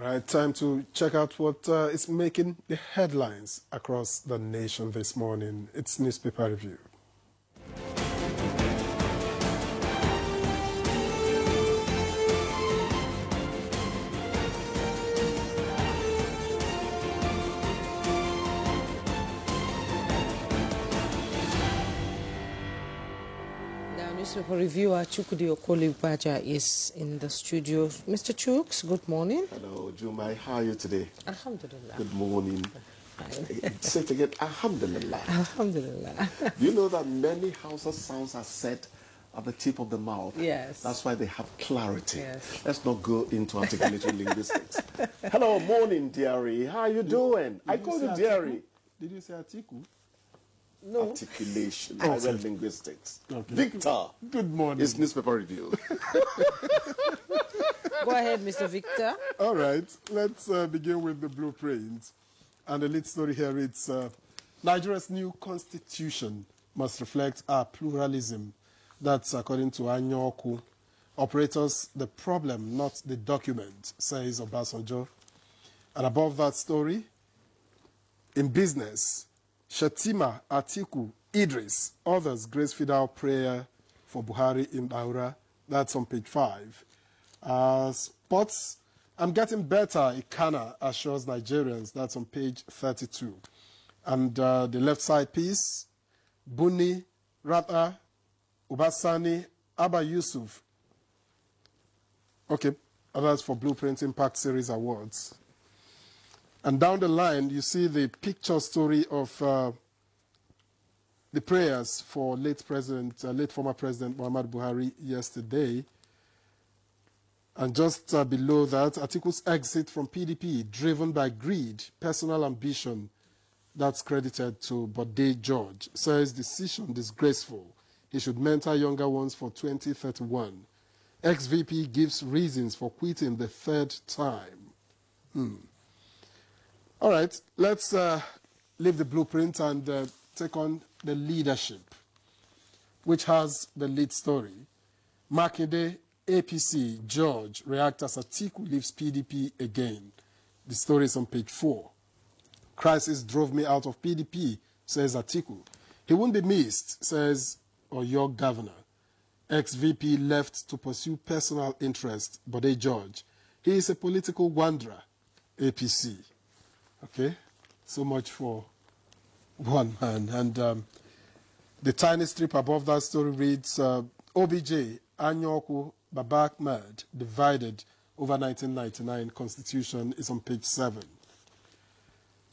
All right, time to check out what is making the headlines across the nation this morning. It's Newspaper Review. Newspaper reviewer Chukudi Okoli-Baja is in the studio. Mr. Chuks, good morning. Hello, Jumai. How are you today? Alhamdulillah. Good morning. Say it again. Alhamdulillah. Alhamdulillah. Do you know that many Hausa sounds are said at the tip of the mouth? Yes. That's why they have clarity. Yes. Let's not go into articulated linguistics. Hello, morning, dearie. How are you doing? I call you dearie. Did you say Atiku? No. Articulation. I read linguistics. Okay. Victor. Good morning. It's Newspaper Review. Go ahead, Mr. Victor. All right, let's begin with the blueprint. And the lead story here reads, Nigeria's new constitution must reflect our pluralism. That's according to Anyoku. Operators, the problem, not the document, says Obasanjo. And above that story, in business, Shatima, Atiku, Idris, others grace fidel prayer for Buhari in Aura. That's on page 5. Sports, I'm getting better, Ikana assures Nigerians. That's on page 32. And the left side piece, Buni, Rata, Ubasani, Abba Yusuf. Okay, others for Blueprint Impact Series Awards. And down the line, you see the picture story of the prayers for late former President Muhammad Buhari yesterday. And just below that, Atiku's exit from PDP, driven by greed, personal ambition, that's credited to Bode George, says decision disgraceful. He should mentor younger ones for 2031. Ex-VP gives reasons for quitting the third time. All right, let's leave the blueprint and take on the leadership, which has the lead story. Makinde, APC, George react as Atiku leaves PDP again. The story is on page 4. Crisis drove me out of PDP, says Atiku. He won't be missed, says Oyo governor. Ex-VP left to pursue personal interest, Bode George. He is a political wanderer, APC. Okay, so much for one man. And the tiny strip above that story reads, OBJ, Anyoku, Baba Ahmed, divided over 1999 Constitution is on page 7.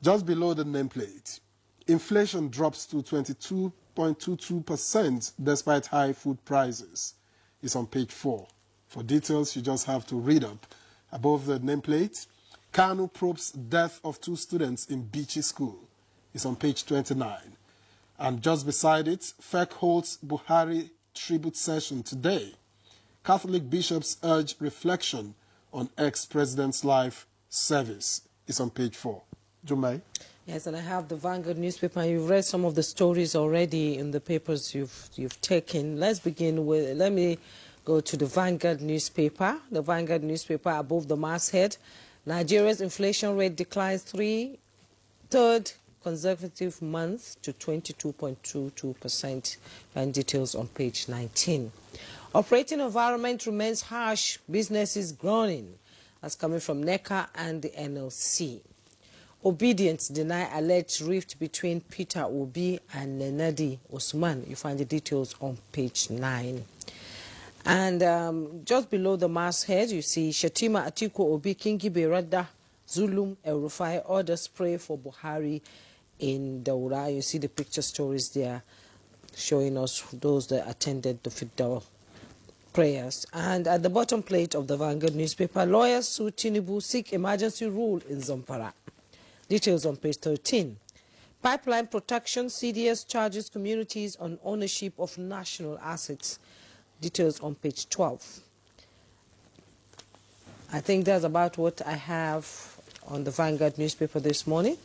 Just below the nameplate, inflation drops to 22.22% despite high food prices. It's on page 4. For details, you just have to read up. Above the nameplate, Kanu probes death of 2 students in Bichi School. It's on page 29. And just beside it, FEC holds Buhari tribute session today. Catholic bishops urge reflection on ex-president's life service. It's on page 4. Jumai? Yes, and I have the Vanguard newspaper. You've read some of the stories already in the papers you've taken. Let's begin with, let me go to the Vanguard newspaper. The Vanguard newspaper above the masthead. Nigeria's inflation rate declines third consecutive month to 22.22%. And details on page 19. Operating environment remains harsh. Businesses groaning. That's coming from NECA and the NLC. Obedience deny alleged rift between Peter Obi and Nenadi Osman. You find the details on page 9. And just below the masthead, you see Shatima, Atiku, Obi, Kingibe, Radda, Zulum, El Rufai, orders pray for Buhari in Daura. You see the picture stories there showing us those that attended the Fidel prayers. And at the bottom plate of the Vanguard newspaper, lawyers sue Tinubu, seek emergency rule in Zamfara. Details on page 13. Pipeline protection, CDS charges communities on ownership of national assets. Details on page 12. I think that's about what I have on the Vanguard newspaper this morning.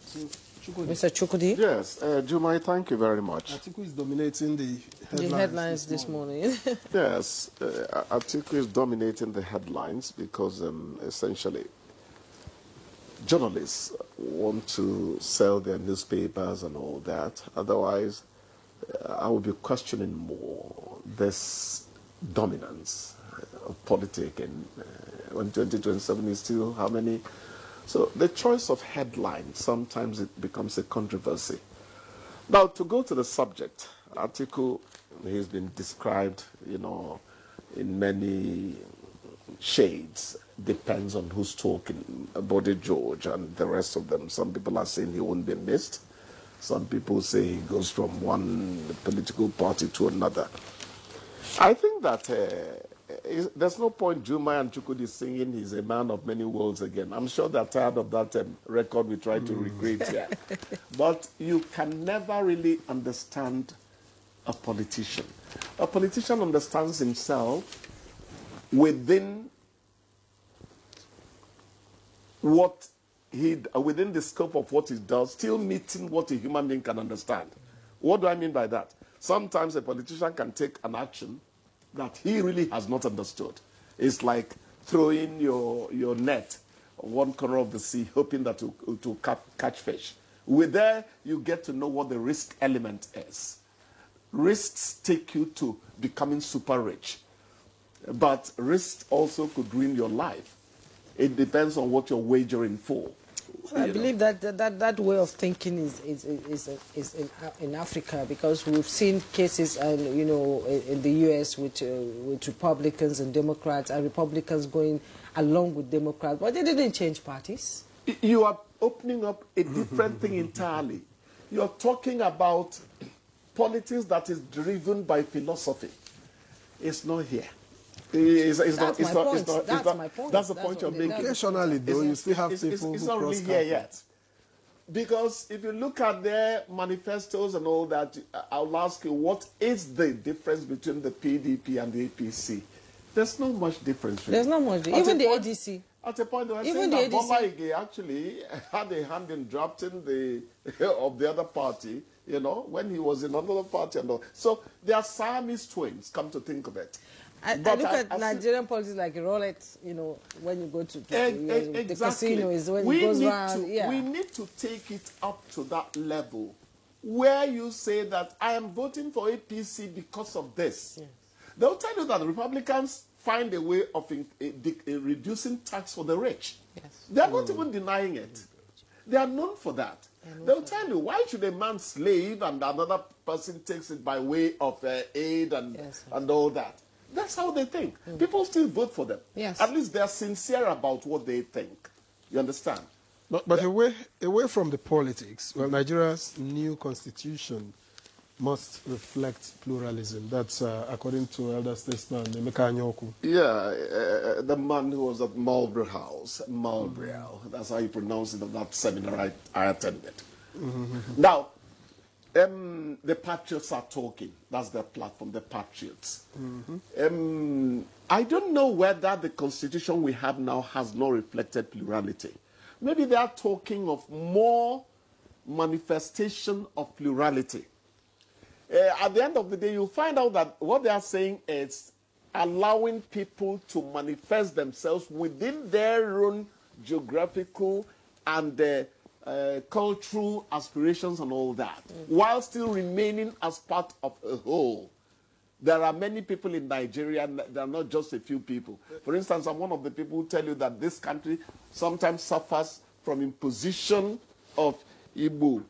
Mr. Chukudi? Yes, Jumai, thank you very much. Atiku is dominating the headlines this morning. Yes, Atiku is dominating the headlines because essentially journalists want to sell their newspapers and all that. Otherwise, I would be questioning more this dominance of politics. And when 2027 is still how many? So the choice of headline, sometimes it becomes a controversy. Now, to go to the subject, article has been described, in many shades. Depends on who's talking. Body George and the rest of them. Some people are saying he won't be missed. Some people say he goes from one political party to another. I think that there's no point Juma and Chukwudi singing he's a man of many worlds again. I'm sure they're tired of that record we try to recreate here. But you can never really understand a politician. A politician understands himself within within the scope of what he does, still meeting what a human being can understand. What do I mean by that? Sometimes a politician can take an action that he really has not understood. It's like throwing your net on one corner of the sea, hoping that to catch fish. With there, you get to know what the risk element is. Risks take you to becoming super rich. But risks also could ruin your life. It depends on what you're wagering for. Well, I believe that way of thinking is in Africa, because we've seen cases, in the U.S. with Republicans and Democrats, and Republicans going along with Democrats, but they didn't change parties. You are opening up a different thing entirely. You're talking about politics that is driven by philosophy. It's not here. That's my point. That's the point you're making. Occasionally, though, you still have people it's who not cross really here yet. Because if you look at their manifestos and all that, I'll ask you, what is the difference between the PDP and the APC? There's not much difference. Really. There's not much. Even the ADC. At a point, they were Even saying that the ADC. Bola Ige actually had a hand in drafting of the other party, when he was in another party and all. So they are Siamese twins, come to think of it. I look at Nigerian politics like a Rolex, when you go to the casino is when it goes round. We need to take it up to that level where you say that I am voting for APC because of this. Yes. They'll tell you that the Republicans find a way of reducing tax for the rich. Yes. They are not even denying it. They are known for that. They'll tell you, why should a man slave and another person takes it by way of aid and all that? That's how they think. People still vote for them. Yes. At least they're sincere about what they think. You understand? But away from the politics, well, Nigeria's new constitution must reflect pluralism. That's according to elder statesman Emeka Anyaoku. Yeah, the man who was at Marlborough House, that's how you pronounce it, at that seminar I attended. Now, the Patriots are talking. That's their platform, the Patriots. I don't know whether the constitution we have now has not reflected plurality. Maybe they are talking of more manifestation of plurality. At the end of the day, you'll find out that what they are saying is allowing people to manifest themselves within their own geographical and cultural aspirations and all that, while still remaining as part of a whole. There are many people in Nigeria, there are not just a few people. For instance, I'm one of the people who tell you that this country sometimes suffers from imposition of Igbo,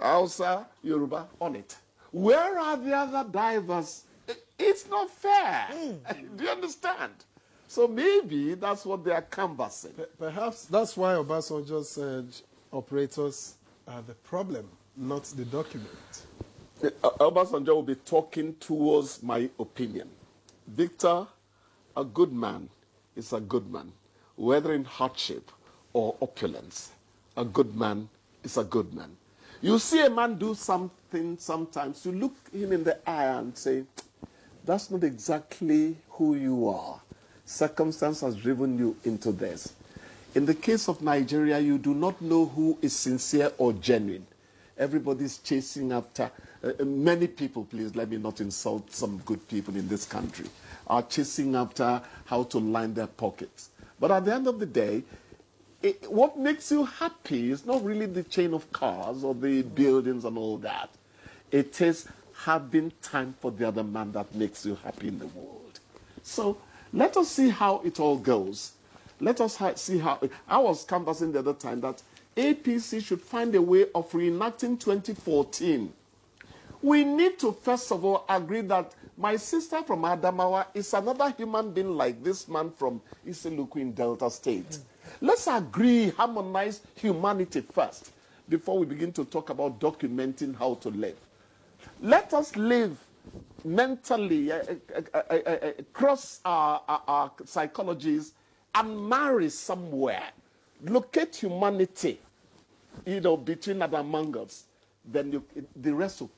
Hausa, Yoruba on it. Where are the other divers? It's not fair. Do you understand? So maybe that's what they are canvassing. Perhaps that's why Obasanjo said operators are the problem, not the document. Obasanjo will be talking towards my opinion. Victor, a good man is a good man. Whether in hardship or opulence, a good man is a good man. You see a man do something sometimes, you look him in the eye and say, that's not exactly who you are. Circumstance has driven you into this. In the case of Nigeria, you do not know who is sincere or genuine. Everybody's chasing after, many people, please let me not insult some good people in this country, are chasing after how to line their pockets. But at the end of the day, what makes you happy is not really the chain of cars or the buildings and all that. It is having time for the other man that makes you happy in the world. So let us see how it all goes. Let us see how... I was canvassing the other time that APC should find a way of reenacting 2014. We need to, first of all, agree that my sister from Adamawa is another human being like this man from Isiluku in Delta State. Let's agree, harmonize humanity first before we begin to talk about documenting how to live. Let us live mentally, across our psychologies, and marry somewhere. Locate humanity, between and among us. Then the rest will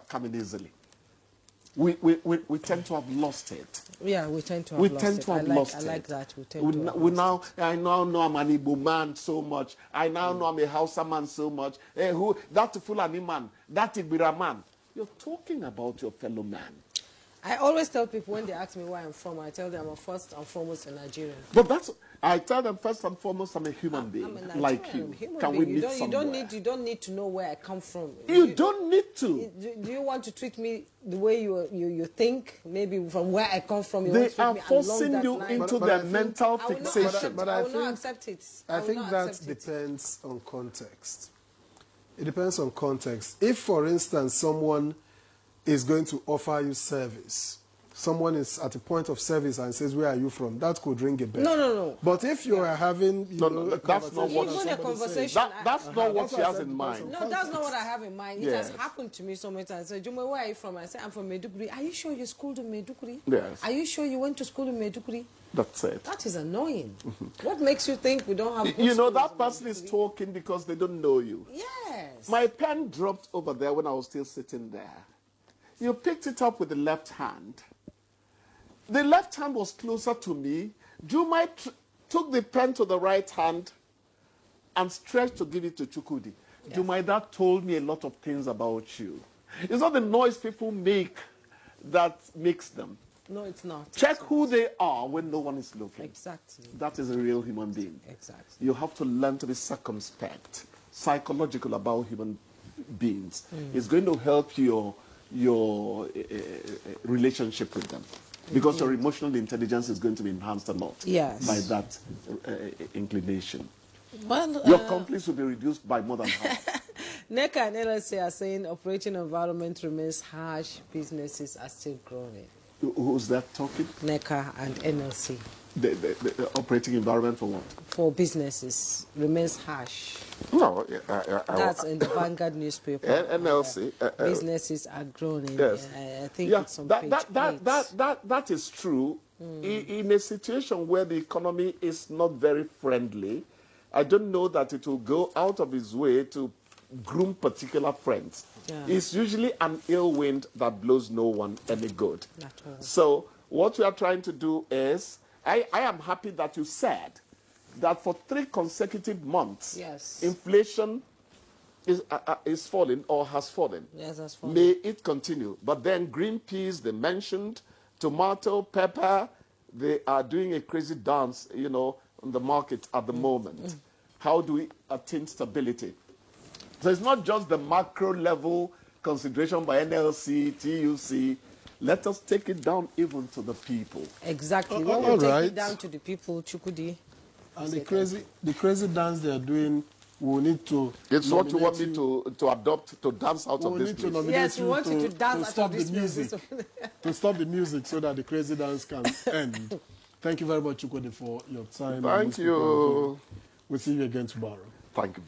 come in easily. We tend to have lost it. Yeah, we tend to have lost it. I like that. I now know I'm an Igbo man so much. I now know I'm a Hausa man so much. That Fulani man, that Ibira man. You're talking about your fellow man. I always tell people when they ask me where I'm from, I tell them I'm first and foremost a Nigerian. But I tell them first and foremost I'm a human being, like you. Can we meet somewhere? You don't need to know where I come from. You don't need to. Do you want to treat me the way you think? Maybe from where I come from, they are forcing you into their mental fixation. But I will not accept it. I think that depends on context. It depends on context. If, for instance, someone is going to offer you service, someone is at a point of service and says, where are you from? That could ring a bell. No. But if you are having, that's not what that's not what she has in mind. No, that's not what I have in mind. It has happened to me so many times. So, Juma, where are you from? I say, I'm from Maiduguri. Are you sure you schooled in Maiduguri? Yes. Are you sure you went to school in Maiduguri? That's it. That is annoying. What makes you think we don't have good that person is talking because they don't know you. Yes. My pen dropped over there when I was still sitting there. You picked it up with the left hand. The left hand was closer to me. Jumai took the pen to the right hand and stretched to give it to Chukudi. Yes. Jumai, that told me a lot of things about you. It's not the noise people make that makes them. No, it's not. Check who they are when no one is looking. Exactly. That is a real human being. Exactly. You have to learn to be circumspect, psychological about human beings. It's going to help your relationship with them. Because your emotional intelligence is going to be enhanced a lot by that inclination. Well, your conflicts will be reduced by more than half. NECA and LSA are saying operating environment remains harsh, businesses are still growing. Who's that talking? NECA and NLC. The operating environment for what? For businesses remains harsh. No, that's in the Vanguard newspaper. NLC. Businesses are growing. Yes. I think it's on page 8. That is true. In a situation where the economy is not very friendly, I don't know that it will go out of its way to groom particular friends. It's usually an ill wind that blows no one any good. So what we are trying to do is, I am happy that you said that for 3 consecutive months, inflation is falling or has fallen. Yes, has fallen. May it continue. But then green peas, they mentioned, tomato, pepper, they are doing a crazy dance, on the market at the moment. How do we attain stability? So it's not just the macro level consideration by NLC, TUC. Let us take it down even to the people. Exactly. When we take it down to the people, Chukudi. And the crazy dance they are doing, we need to... It's what you want me to adopt, to dance out of this place. Yes, we want you to dance out of this music. To stop the music so that the crazy dance can end. Thank you very much, Chukudi, for your time. Thank you. We'll see you again tomorrow. Thank you.